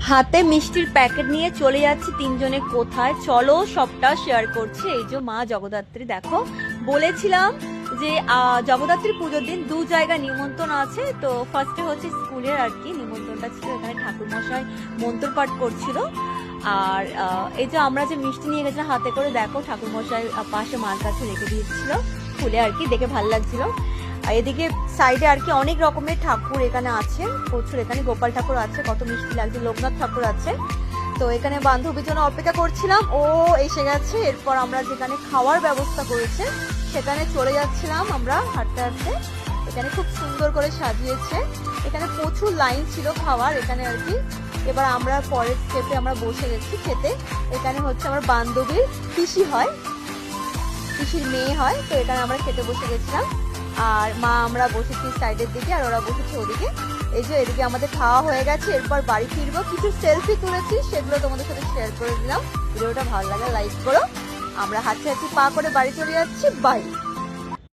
হাতে মিষ্টির প্যাকেট নিয়ে চলে যাচ্ছে তিনজনে কোথায়, চলো সবটা শেয়ার করছে। এই যে মা জগদ্ধাত্রী, দেখো বলেছিলাম যে জগদ্ধাত্রীর পুজোর দিন দু জায়গা নিমন্ত্রণ আছে। তো ফার্স্টে হচ্ছে স্কুলের আর কি নিমন্ত্রণটা ছিল, এখানে ঠাকুর মশাই মন্ত্র পাঠ করছিল। আর এই যে আমরা যে মিষ্টি নিয়ে গেছিলাম হাতে করে, দেখো ঠাকুর মশাই পাশে মার কাছে রেখে দিয়েছিল খুলে আর কি, দেখে ভালো লাগছিল। আর এদিকে সাইডে আর কি অনেক রকমের ঠাকুর এখানে আছে প্রচুর, এখানে গোপাল ঠাকুর আছে, কত মিষ্টি লাগছে, লোকনাথ ঠাকুর আছে। তো এখানে বান্ধবীর জন্য অপেক্ষা করছিলাম, ও এসে গেছে। এরপর আমরা যেখানে খাওয়ার ব্যবস্থা করেছে সেখানে চলে যাচ্ছিলাম আমরা হাঁটতে হাঁটতে। এখানে খুব সুন্দর করে সাজিয়েছে, এখানে প্রচুর লাইন ছিল খাওয়ার এখানে আর কি। এবার আমরা পরের স্টেপে আমরা বসে গেছি খেতে। এখানে হচ্ছে আমার বান্ধবীর পিসি হয়, পিসির মেয়ে হয়, তো এখানে আমরা খেতে বসে গেছিলাম। আর মা আমরা বসেছি সাইডের দিকে আর ওরা বসেছে ওদিকে। এই যে এদিকে আমাদের খাওয়া হয়ে গেছে, এরপর বাড়ি ফিরবো। কিছু সেলফি তুলেছি, সেগুলো তোমাদের সাথে শেয়ার করে দিলাম। ভিডিওটা ভালো লাগে লাইক করো। আমরা হাঁটতে হাঁটতে পা করে বাড়ি চলে যাচ্ছি। বাই।